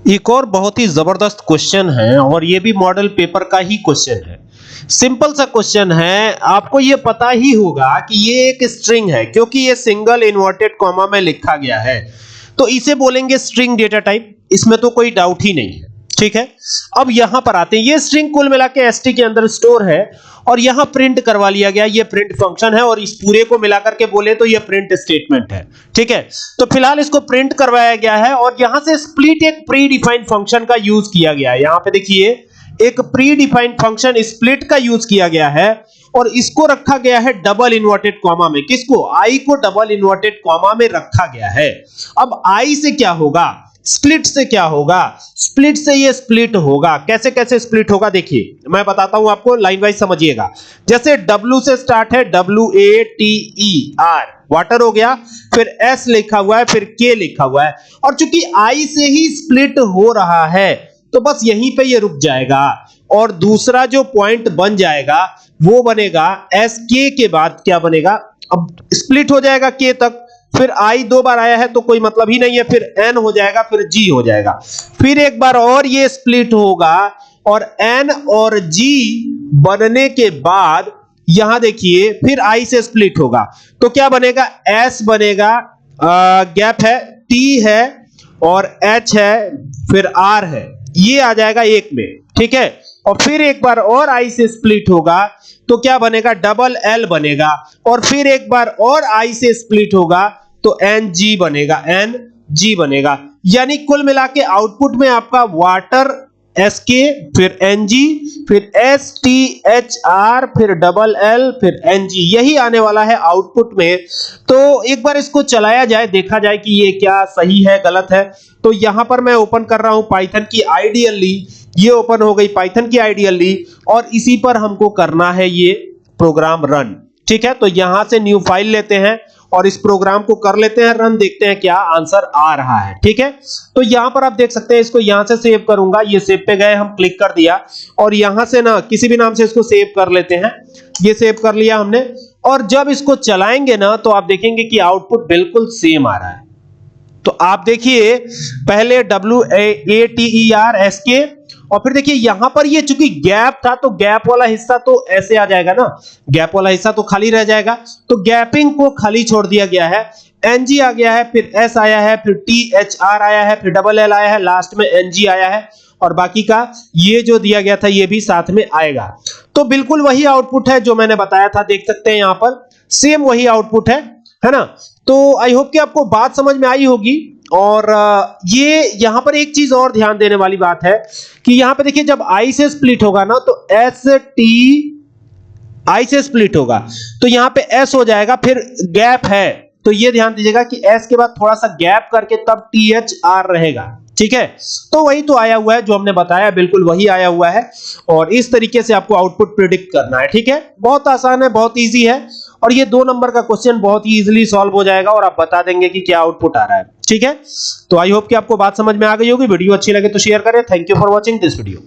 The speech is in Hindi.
एक और बहुत ही जबरदस्त क्वेश्चन है और ये भी मॉडल पेपर का ही क्वेश्चन है। सिंपल सा क्वेश्चन है, आपको ये पता ही होगा कि ये एक स्ट्रिंग है क्योंकि ये सिंगल इन्वर्टेड कॉमा में लिखा गया है, तो इसे बोलेंगे स्ट्रिंग डेटा टाइप, इसमें तो कोई डाउट ही नहीं है। ठीक है, अब यहां पर आते हैं। ये स्ट्रिंग कुल मिला के एसटी के अंदर स्टोर है और यहां प्रिंट करवा लिया गया, ये प्रिंट फंक्शन है और इस पूरे को मिलाकर के बोले तो ये प्रिंट स्टेटमेंट है। ठीक है, तो फिलहाल इसको प्रिंट करवाया गया है और यहां से स्प्लिट एक प्री डिफाइंड फंक्शन का यूज किया गया है। यहां पे देखिए एक प्री डिफाइंड फंक्शन स्प्लिट का यूज किया गया है और इसको रखा गया है डबल इन्वर्टेड कॉमा में। किसको? आई को डबल इन्वर्टेड कॉमा में रखा गया है। अब आई से क्या होगा, स्प्लिट से क्या होगा? स्प्लिट से ये स्प्लिट होगा। कैसे कैसे स्प्लिट होगा देखिए, मैं बताता हूं आपको, लाइन वाइज समझिएगा। जैसे W से स्टार्ट है, WATER वाटर हो गया, फिर S लिखा हुआ है, फिर K लिखा हुआ है, और चूंकि I से ही स्प्लिट हो रहा है तो बस यहीं पे ये रुक जाएगा और दूसरा जो पॉइंट बन जाएगा वो बनेगा SK के बाद क्या बनेगा, अब स्प्लिट हो जाएगा K तक, फिर I दो बार आया है तो कोई मतलब ही नहीं है, फिर N हो जाएगा, फिर G हो जाएगा, फिर एक बार और ये स्प्लिट होगा और N और G बनने के बाद यहां देखिए फिर I से स्प्लिट होगा तो क्या बनेगा, S बनेगा, गैप है, T है और H है, फिर R है, ये आ जाएगा एक में। ठीक है, और फिर एक बार और I से स्प्लिट होगा तो क्या बनेगा, डबल L बनेगा, और फिर एक बार और I से स्प्लिट होगा तो NG बनेगा, NG बनेगा। यानी कुल मिला के आउटपुट में आपका वाटर SK, फिर NG, फिर STHR, फिर डबल L, फिर NG, यही आने वाला है आउटपुट में। तो एक बार इसको चलाया जाए, देखा जाए कि ये क्या सही है गलत है। तो यहां पर मैं ओपन कर रहा हूं पाइथन की आइडियली, ये ओपन हो गई पाइथन की आइडियली और इसी पर हमको करना है ये प्रोग्राम रन। ठीक है, तो यहां से न्यू फाइल लेते हैं और इस प्रोग्राम को कर लेते हैं रन, देखते हैं क्या आंसर आ रहा है। ठीक है, तो यहां पर आप देख सकते हैं, इसको यहां से सेव करूंगा, ये सेव पे गए, हम क्लिक कर दिया और यहां से ना किसी भी नाम से इसको सेव कर लेते हैं। ये सेव कर लिया हमने और जब इसको चलाएंगे ना तो आप देखेंगे कि आउटपुट बिल्कुल सेम आ रहा है। तो आप देखिए पहले WATER SK और फिर देखिए यहां पर ये चूंकि गैप था तो गैप वाला हिस्सा तो ऐसे आ जाएगा ना, गैप वाला हिस्सा तो खाली रह जाएगा, तो गैपिंग को खाली छोड़ दिया गया है। NG आ गया है, फिर S आया है, फिर THR आया है, फिर डबल L आया है, लास्ट में NG आया है और बाकी का ये जो दिया गया था ये भी साथ में आएगा। तो बिल्कुल वही आउटपुट है जो मैंने बताया था, देख सकते हैं यहां पर सेम वही आउटपुट है ना। तो आई होप कि आपको बात समझ में आई होगी। और ये यहां पर एक चीज और ध्यान देने वाली बात है कि यहां पे देखिए जब I से स्प्लिट होगा ना तो STI से स्प्लिट होगा तो यहां पे S हो जाएगा, फिर गैप है तो ये ध्यान दीजिएगा कि S के बाद थोड़ा सा गैप करके तब THR रहेगा। ठीक है, तो वही तो आया हुआ है जो हमने बताया, बिल्कुल वही आया हुआ है और इस तरीके से आपको आउटपुट प्रिडिक्ट करना है। ठीक है, बहुत आसान है, बहुत इजी है और ये 2 नंबर का क्वेश्चन बहुत ही इजीली सॉल्व हो जाएगा और आप बता देंगे कि क्या आउटपुट आ रहा है। ठीक है, तो आई होप कि आपको बात समझ में आ गई होगी। वीडियो अच्छी लगे तो शेयर करें। Thank you for watching this video.